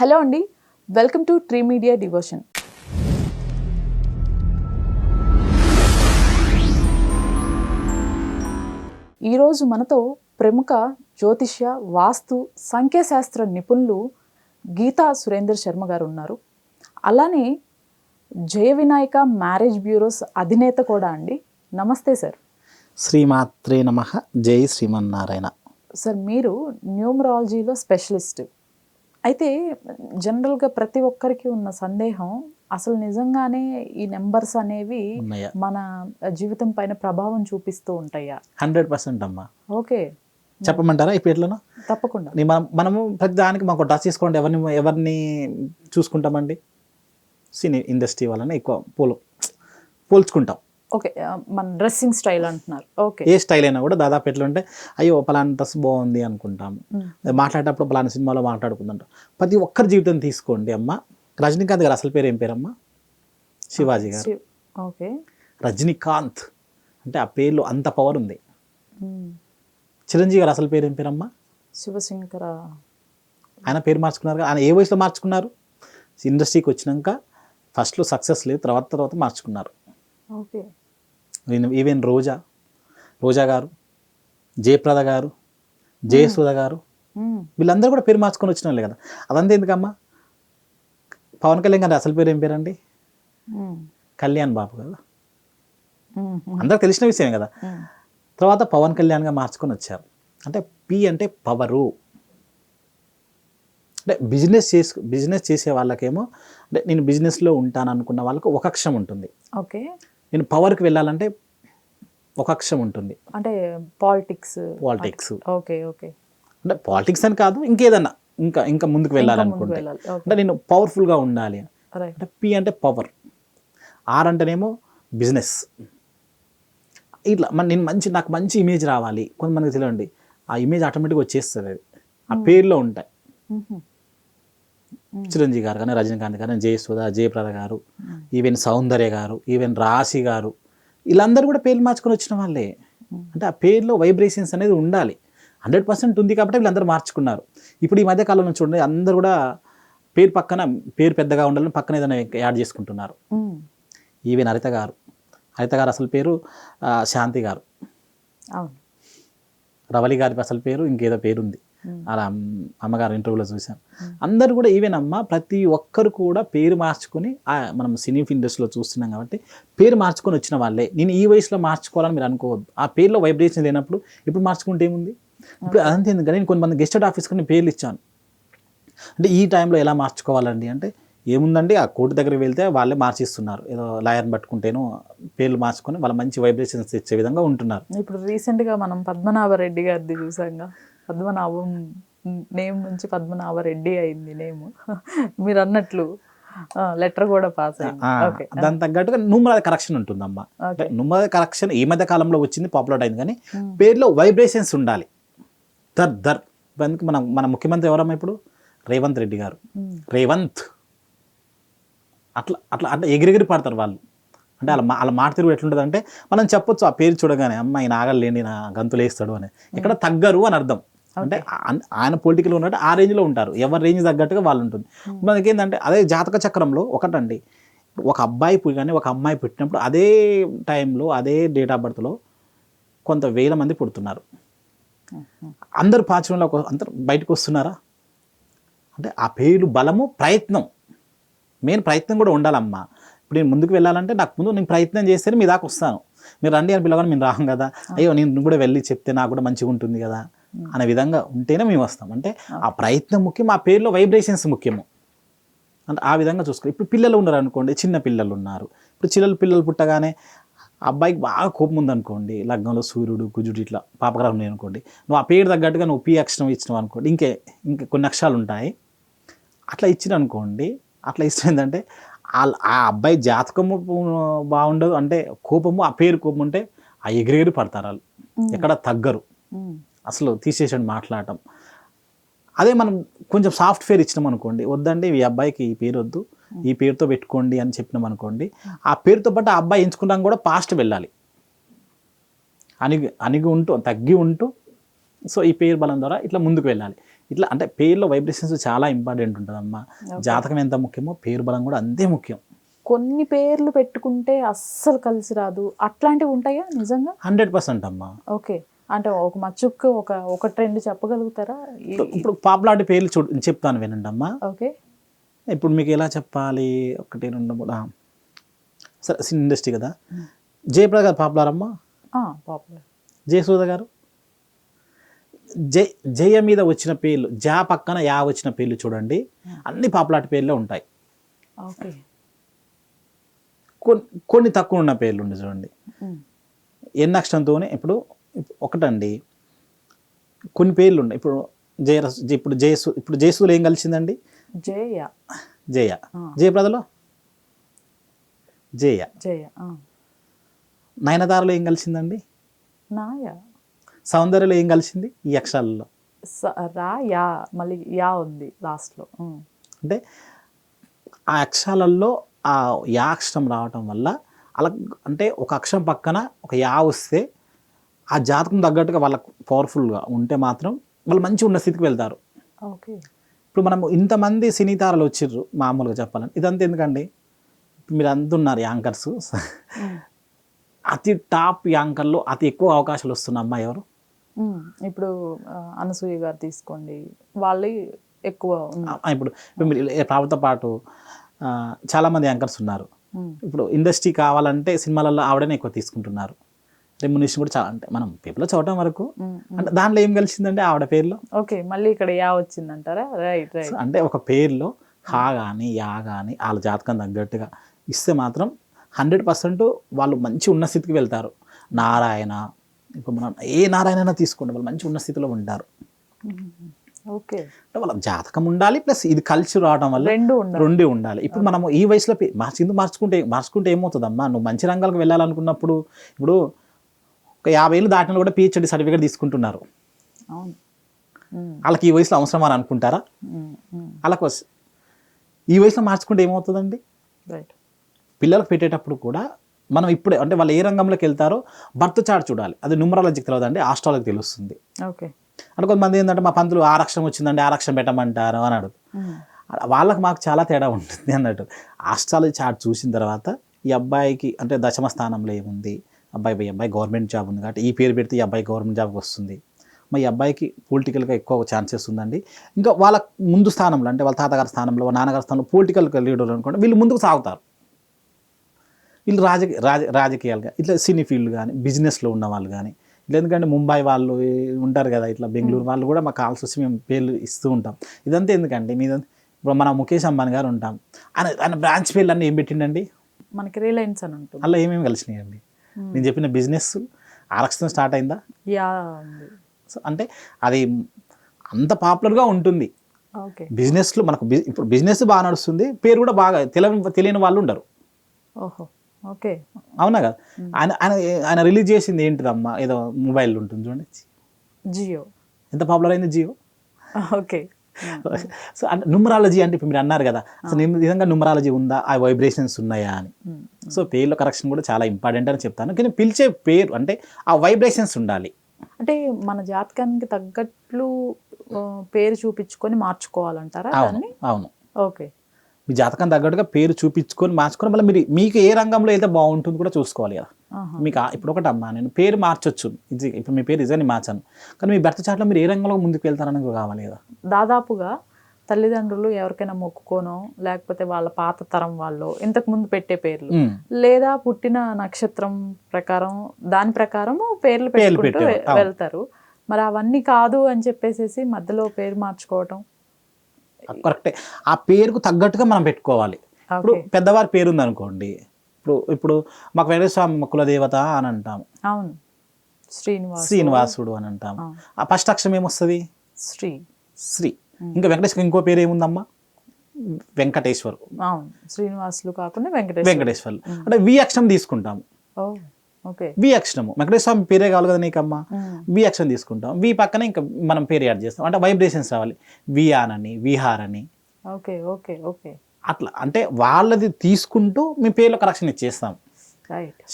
Hello అండి, welcome to tree media devotion. ఈరోజు మనతో ప్రముఖ జ్యోతిష్య, వాస్తు, సంఖ్యాశాస్త్ర నిపుణులు గీతా సురేందర్ శర్మ గారు ఉన్నారు. అలానే జయ వినాయక మ్యారేజ్ బ్యూరోస్ అధినేత కూడా అండి. నమస్తే సార్. శ్రీమాత్రే నమః. జై శ్రీమన్నారాయణ. సార్, మీరు న్యూమరాలజీలో స్పెషలిస్ట్. అయితే జనరల్గా ప్రతి ఒక్కరికి ఉన్న సందేహం, అసలు నిజంగానే ఈ నెంబర్స్ అనేవి ఉన్నాయా? మన జీవితం పైన ప్రభావం చూపిస్తూ ఉంటాయా? 100% అమ్మా. ఓకే, చెప్పమంటారా ఈ పేర్లను? తప్పకుండా. మనము ప్రతి దానికి మాకు డ్రెస్ చేసుకోండి, ఎవరిని చూసుకుంటామండి? సినీ ఇండస్ట్రీ వాళ్ళని ఎక్కువ పోల్చుకుంటాం. ఓకే, మన డ్రెస్సింగ్ స్టైల్ అంటున్నారు. ఓకే, ఏ స్టైల్ అయినా కూడా దాదాపు ఎట్లుంటే అయ్యో పలానా డ్రెస్ బాగుంది అనుకుంటాము. మాట్లాడేటప్పుడు పలానా సినిమాలో మాట్లాడుకుంటాం. ప్రతి ఒక్కరి జీవితం తీసుకోండి అమ్మ. రజనీకాంత్ గారు అసలు పేరు ఏం పేరమ్మా? శివాజీ గారు. ఓకే, రజనీకాంత్ అంటే ఆ పేర్లో అంత పవర్ ఉంది. చిరంజీవి గారు అసలు పేరు ఏం పేరమ్మా? శివశంకర. ఆయన పేరు మార్చుకున్నారు. ఆయన ఏ వయసులో మార్చుకున్నారు? ఇండస్ట్రీకి వచ్చినాక ఫస్ట్లో సక్సెస్ లేదు, తర్వాత మార్చుకున్నారు. ఓకే, ఈవెన్ రోజా గారు, జయప్రద గారు, జయసుధ గారు, వీళ్ళందరూ కూడా పేరు మార్చుకొని వచ్చిన వాళ్ళే కదా. అదంతా ఎందుకమ్మా? పవన్ కళ్యాణ్ గారు అసలు పేరు ఏం పేరండి? కళ్యాణ్ బాబు కదా, అందరికి తెలిసిన విషయమే కదా. తర్వాత పవన్ కళ్యాణ్గా మార్చుకొని వచ్చారు. అంటే పి అంటే పవరు. అంటే బిజినెస్ చేసే వాళ్ళకేమో, అంటే నేను బిజినెస్లో ఉంటాను అనుకున్న వాళ్ళకు ఒక అక్షరం ఉంటుంది. ఓకే, నేను పవర్కి వెళ్ళాలంటే ఒక అక్షరం ఉంటుంది. అంటే పాలిటిక్స్. ఓకే, ఓకే, అంటే పాలిటిక్స్ అని కాదు, ఇంకేదన్నా ఇంకా ముందుకు వెళ్ళాలనుకుంటే అంటే నేను పవర్ఫుల్గా ఉండాలి. అంటే పి అంటే పవర్, ఆర్ అంటేనేమో బిజినెస్. ఇట్లా నాకు మంచి ఇమేజ్ రావాలి. కొంతమందికి తెలియండి, ఆ ఇమేజ్ ఆటోమేటిక్గా వచ్చేస్తుంది. అది ఆ పేరులో ఉంటాయి. చిరంజీవి గారు కానీ, రజనీకాంత్ గారు, జయసుధ, జయప్రద గారు, ఈవెన్ సౌందర్య గారు, ఈవెన్ రాశి గారు, వీళ్ళందరూ కూడా పేర్లు మార్చుకొని వచ్చిన వాళ్ళే. అంటే ఆ పేరులో వైబ్రేషన్స్ అనేది ఉండాలి. 100% ఉంది కాబట్టి వీళ్ళందరూ మార్చుకున్నారు. ఇప్పుడు ఈ మధ్య కాలంలో చూడండి, అందరూ కూడా పేరు పెద్దగా ఉండాలని పక్కన ఏదైనా యాడ్ చేసుకుంటున్నారు. ఈవెన్ హరిత గారు అసలు పేరు శాంతి గారు. రవళి గారి అసలు పేరు ఇంకేదో పేరుంది. అలా అమ్మగారు ఇంటర్వ్యూలో చూశాను. అందరూ కూడా ఈవెన్ అమ్మ ప్రతి ఒక్కరు కూడా పేరు మార్చుకొని, మనం సినీ ఇండస్ట్రీలో చూస్తున్నాం కాబట్టి పేరు మార్చుకొని వచ్చిన వాళ్ళే. నేను ఈ వయసులో మార్చుకోవాలని మీరు అనుకోవద్దు. ఆ పేరులో వైబ్రేషన్ లేనప్పుడు ఇప్పుడు మార్చుకుంటే ఏముంది? ఇప్పుడు అదంతా ఎందుకంటే నేను కొంతమంది గెస్టెడ్ ఆఫీస్కి నేను పేర్లు ఇచ్చాను. అంటే ఈ టైంలో ఎలా మార్చుకోవాలండి అంటే ఏముందండి, ఆ కోర్టు దగ్గరికి వెళ్తే వాళ్ళే మార్చిస్తున్నారు. ఏదో లాయర్ని పట్టుకుంటేనో పేర్లు మార్చుకొని వాళ్ళ మంచి వైబ్రేషన్స్ ఇచ్చే విధంగా ఉంటున్నారు. ఇప్పుడు రీసెంట్గా మనం పద్మనాభరెడ్డి గారిది చూసాంగా. పద్మనాభం నేమ్ నుంచి పద్మనాభరెడ్డి అయింది నేమ్. మీరు అన్నట్లు లెటర్ కూడా పాస్ అయింది. దాని తగ్గట్టుగా న్యూమరల్ కరెక్షన్ ఉంటుందమ్మా. న్యూమరల్ కరెక్షన్ ఈ మధ్య కాలంలో వచ్చింది, పాపులర్ అయింది. కానీ పేర్లో వైబ్రేషన్స్ ఉండాలి. దర్ మన ముఖ్యమంత్రి ఎవరమ్మా ఇప్పుడు? రేవంత్ రెడ్డి గారు. రేవంత్ అట్లా ఎగిరెగిరి పడతారు వాళ్ళు. అంటే వాళ్ళ మాట తిరుగు ఎట్లుంటుంది అంటే మనం చెప్పొచ్చు ఆ పేరు చూడగానే, అమ్మాయి నాగలేండి, నా గంతులు వేస్తాడు అని. ఇక్కడ తగ్గరు అని అర్థం. అంటే ఆయన పొలిటికల్ ఉన్నట్టు ఆ రేంజ్లో ఉంటారు. ఎవరి రేంజ్ తగ్గట్టుగా వాళ్ళు ఉంటుంది. మనకి ఏంటంటే అదే జాతక చక్రంలో ఒకటండి, ఒక అబ్బాయి కానీ ఒక అమ్మాయి పుట్టినప్పుడు అదే టైంలో అదే డేట్ ఆఫ్ బర్త్లో కొంత వేల మంది పుడుతున్నారు. అందరు పాచనంలో అందరు బయటకు వస్తున్నారా? అంటే ఆ పేరు బలము, ప్రయత్నం, మెయిన్ ప్రయత్నం కూడా ఉండాలమ్మా. ఇప్పుడు నేను ముందుకు వెళ్ళాలంటే నాకు ముందు నేను ప్రయత్నం చేస్తేనే మీ దాకా వస్తాను. మీరు రండి అని పిలవగానే మేము రాం కదా. అయ్యో నేను కూడా వెళ్ళి చెప్తే నాకు కూడా మంచిగా ఉంటుంది కదా అనే విధంగా ఉంటేనే మేము వస్తాం. అంటే ఆ ప్రయత్నం ముఖ్యం, ఆ పేరులో వైబ్రేషన్స్ ముఖ్యము. అంటే ఆ విధంగా చూసుకో. ఇప్పుడు పిల్లలు ఉన్నారు అనుకోండి, చిన్న పిల్లలు ఉన్నారు. ఇప్పుడు పిల్లలు పుట్టగానే అబ్బాయికి బాగా కోపం ఉందనుకోండి, లగ్నంలో సూర్యుడు, కుజుడు ఇట్లా పాపగ్రహం ఉన్నాయి అనుకోండి, నువ్వు ఆ పేరు తగ్గట్టుగా నువ్వు పి అక్షరం ఇచ్చినావు అనుకోండి, ఇంకా కొన్ని అక్షరాలు ఉంటాయి, అట్లా ఇచ్చిన అనుకోండి. అట్లా ఇష్టం ఏంటంటే ఆ అబ్బాయి జాతకము బాగుండదు. అంటే కోపము, ఆ పేరు కోపం ఉంటే ఆ ఎగిరెగిరి పడతారు వాళ్ళు, ఎక్కడ తగ్గరు. అసలు తీసేసాడు మాట్లాడటం. అదే మనం కొంచెం సాఫ్ట్వేర్ ఇచ్చినాం అనుకోండి, వద్దండి ఈ అబ్బాయికి ఈ పేరు వద్దు, ఈ పేరుతో పెట్టుకోండి అని చెప్పినాం అనుకోండి, ఆ పేరుతో పాటు ఆ అబ్బాయి ఎంచుకున్నాక కూడా పాస్ట్ వెళ్ళాలి. అణిగి ఉంటూ తగ్గి ఉంటూ సో ఈ పేరు బలం ద్వారా ఇట్లా ముందుకు వెళ్ళాలి. ఇట్లా అంటే పేరులో వైబ్రేషన్స్ చాలా ఇంపార్టెంట్ ఉంటుందమ్మా. జాతకం ఎంత ముఖ్యమో పేరు బలం కూడా అంతే ముఖ్యం. కొన్ని పేర్లు పెట్టుకుంటే అస్సలు కలిసి రాదు, అట్లాంటివి ఉంటాయా నిజంగా? 100% అమ్మా. ఓకే, అంటే ఒక మచ్చుకు ఒకటి రెండు చెప్పగలుగుతారా? ఇప్పుడు పాపులారిటీ పేర్లు చెప్తాను వినండి అమ్మా. ఓకే, ఇప్పుడు మీకు ఎలా చెప్పాలి, 1 2 3 సరే సినీ ఇండస్ట్రీ కదా. జయప్రద గారు పాపులర్ అమ్మా. పాపులర్. జయసూద గారు. జయ మీద వచ్చిన పేర్లు, జా పక్కన యా వచ్చిన పేర్లు చూడండి, అన్ని పాపులారిటీ పేర్లే ఉంటాయి. ఓకే, కొన్ని తక్కువ ఉన్న పేర్లు ఉండి చూడండి. ఎన్ అక్షరంతోనే ఇప్పుడు ఒకటండి కొన్ని పేర్లు ఉన్నాయి. ఇప్పుడు ఇప్పుడు జయసూలో ఏం కలిసిందండి? జయ. జయప్రదలో జయ. నయనతారలో ఏం కలిసిందండి? నాయ. సౌందర్యలో ఏం కలిసింది? ఈ అక్షరాలలో రా యా, మళ్ళీ యా ఉంది లాస్ట్లో. అంటే ఆ అక్షరాలలో ఆ యా అక్షరం రావటం వల్ల అలా, అంటే ఒక అక్షరం పక్కన ఒక యా వస్తే ఆ జాతకం తగ్గట్టుగా వాళ్ళకు పవర్ఫుల్గా ఉంటే మాత్రం వాళ్ళు మంచి ఉన్న స్థితికి వెళ్తారు. ఓకే, ఇప్పుడు మనం ఇంతమంది సినీ తారలు వచ్చిర్రు మామూలుగా చెప్పాలని, ఇదంతా ఎందుకండి? మీరు అంటున్నారు యాంకర్స్, అతి టాప్ యాంకర్లో అతి ఎక్కువ అవకాశాలు వస్తున్న అమ్మాయి ఎవరు? ఇప్పుడు అనసూయ గారు తీసుకోండి, వాళ్ళే ఎక్కువ. ఇప్పుడు ప్రభుత్వ పాటు చాలామంది యాంకర్స్ ఉన్నారు. ఇప్పుడు ఇండస్ట్రీ కావాలంటే సినిమాలలో ఆవిడనే ఎక్కువ తీసుకుంటున్నారు. రెమ్యునరేషన్ కూడా చాలా, అంటే మనం పేపర్లో చదవటం వరకు, అంటే దాంట్లో ఏం కలిసిందంటే ఆవిడ పేరులో. ఓకే, మళ్ళీ ఇక్కడ యా వచ్చిందంటారా? Right right. అంటే ఒక పేరులో హా కానీ యా కానీ వాళ్ళ జాతకం తగ్గట్టుగా ఇస్తే మాత్రం 100% వాళ్ళు మంచి ఉన్న స్థితికి వెళ్తారు. నారాయణ, ఇప్పుడు మనం ఏ నారాయణ తీసుకోండి, వాళ్ళు మంచి ఉన్న స్థితిలో ఉంటారు. ఓకే, అంటే వాళ్ళ జాతకం ఉండాలి, ప్లస్ ఇది కలిసి రావడం వల్ల రెండే ఉండాలి. ఇప్పుడు మనము ఈ వయసులో మార్చుకుంటే ఏమవుతుందమ్మా? నువ్వు మంచి రంగాలకు వెళ్ళాలనుకున్నప్పుడు, ఇప్పుడు ఒక 50 ఏళ్ళు దాటిన కూడా PhD సర్టిఫికేట్ తీసుకుంటున్నారు. వాళ్ళకి ఈ వయసులో అవసరం అని అనుకుంటారా? వాళ్ళకి ఈ వయసులో మార్చుకుంటే ఏమవుతుందండి? రైట్. పిల్లలకు పెట్టేటప్పుడు కూడా మనం ఇప్పుడే, అంటే వాళ్ళు ఏ రంగంలోకి వెళ్తారో బర్త్ చార్ట్ చూడాలి. అది న్యూమరాలజీకి తెలియదండి, ఆస్ట్రాలజీకి తెలుస్తుంది. ఓకే, అంటే కొంతమంది ఏంటంటే మా పంతులు 6 అక్షరం వచ్చిందండి, 6 అక్షరం పెట్టమంటారు అని అడుగు. వాళ్ళకి మాకు చాలా తేడా ఉంటుంది అన్నట్టు. ఆస్ట్రాలజీ చార్ట్ చూసిన తర్వాత ఈ అబ్బాయికి అంటే దశమ స్థానంలో ఏముంది, అబ్బాయి గవర్నమెంట్ జాబ్ ఉంది కాబట్టి ఈ పేరు పెడితే ఈ అబ్బాయి గవర్నమెంట్ జాబ్కి వస్తుంది, మా ఈ అబ్బాయికి పొలిటికల్గా ఎక్కువ ఛాన్సెస్ ఉందండి. ఇంకా వాళ్ళ ముందు స్థానంలో, అంటే వాళ్ళ తాతగారి స్థానంలో, నాన్నగారి స్థానంలో పొలిటికల్ లీడర్ అనుకోండి, వీళ్ళు ముందుకు సాగుతారు. వీళ్ళు రాజకీయాలుగా ఇట్లా సినీ ఫీల్డ్ కానీ బిజినెస్లో ఉన్న వాళ్ళు కానీ, ఇట్లా ఎందుకంటే ముంబై వాళ్ళు ఉంటారు కదా, ఇట్లా బెంగళూరు వాళ్ళు కూడా మాకు కాల్సి వచ్చి మేము పేర్లు ఇస్తూ ఉంటాం. ఇదంతా ఎందుకంటే ఇప్పుడు మన ముఖేష్ అంబానీ గారు ఉంటాం, ఆయన బ్రాంచ్ పేర్లు అన్నీ ఏం పెట్టిండండి? మనకి రిలయన్స్ అని ఉంటుంది. అలా ఏమేమి కలిసినాయండి? నేను చెప్పిన బిజినెస్ ఆరక్షణ స్టార్ట్ అయిందా? సో అంటే అది అంత పాపులర్గా ఉంటుంది. బిజినెస్లో మనకు ఇప్పుడు బిజినెస్ బాగా నడుస్తుంది, పేరు కూడా బాగా తెలియని వాళ్ళు ఉండరు. ఓహో, ఓకే, అవునా కదా. ఆయన రిలీజ్ చేసింది ఏంటిదమ్మా, ఏదో మొబైల్ ఉంటుంది చూడండి, జియో. ఎంత పాపులర్ అయింది జియో. ఓకే, సో అంటే న్యూమరాలజీ అంటే ఇప్పుడు మీరు అన్నారు కదా, అసలు నిజంగా న్యూమరాలజీ ఉందా, ఆ వైబ్రేషన్స్ ఉన్నాయా అని. సో పేర్లో కరెక్షన్ కూడా చాలా ఇంపార్టెంట్ అని చెప్తాను. కానీ పిలిచే పేరు అంటే ఆ వైబ్రేషన్స్ ఉండాలి. అంటే మన జాతకానికి తగ్గట్లు పేరు చూపించుకొని మార్చుకోవాలంటారా? అవును. ఓకే, మీ జాతకం తగ్గట్టుగా పేరు చూపించుకొని మార్చుకొని మళ్ళీ మీరు మీకు ఏ రంగంలో అయితే బాగుంటుంది కూడా చూసుకోవాలి కదా. మీకు ఇప్పుడు ఒకటి అమ్మా, నేను పేరు మార్చొచ్చు, ఇప్పుడు మీ పేరు ఇజని మార్చాను, కానీ మీ భర్త చాట్లో మీరు ఏ రంగంలో ముందుకు వెళ్తారని కావాలి కదా. దాదాపుగా తల్లిదండ్రులు ఎవరికైనా మొక్కుకోనో, లేకపోతే వాళ్ళ పాత తరం వాళ్ళు ఇంతకు ముందు పెట్టే పేర్లు, లేదా పుట్టిన నక్షత్రం ప్రకారం దాని ప్రకారం పేర్లు పెట్టుకుంటూ వెళ్తారు. మరి అవన్నీ కాదు అని చెప్పేసి మధ్యలో పేరు మార్చుకోవటం కరెక్టే. ఆ పేరుకు తగ్గట్టుగా మనం పెట్టుకోవాలి. ఇప్పుడు పెద్దవారి పేరు ఉంది అనుకోండి, ఇప్పుడు మాకు వెంకటేశ్వర కులదేవత అని అంటాము. అవును, శ్రీనివాసుడు అని అంటాము. ఆ ఫస్ట్ అక్షరం ఏమొస్తుంది? శ్రీ. ఇంకా వెంకటేశ్వర ఇంకో పేరు ఏముందమ్మా? వెంకటేశ్వరు. శ్రీనివాసులు కాకుండా వెంకటేశ్వర్లు. అంటే వి అక్షరం తీసుకుంటాము. వి అక్షరము వెంకటేశ్వర పేరే కావాలి కదా నీకమ్మా, వి అక్షరం తీసుకుంటాం. వి పక్కన ఇంకా మనం పేరు యాడ్ చేస్తాం, అంటే వైబ్రేషన్స్ రావాలి. వియాన్ అని, విహార్ అని, అట్లా అంటే వాళ్ళది తీసుకుంటూ మీ పేర్లో కరెక్షన్ ఇచ్చేస్తాం.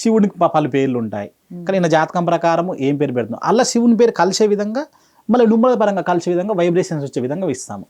శివుడికి పలు పేర్లు ఉంటాయి, కానీ నా జాతకం ప్రకారం ఏం పేరు పెడుతున్నాం, అలా శివుని పేరు కలిసే విధంగా మళ్ళీ న్యూమరల్ పరంగా కలిసే విధంగా వైబ్రేషన్స్ వచ్చే విధంగా ఇస్తాము.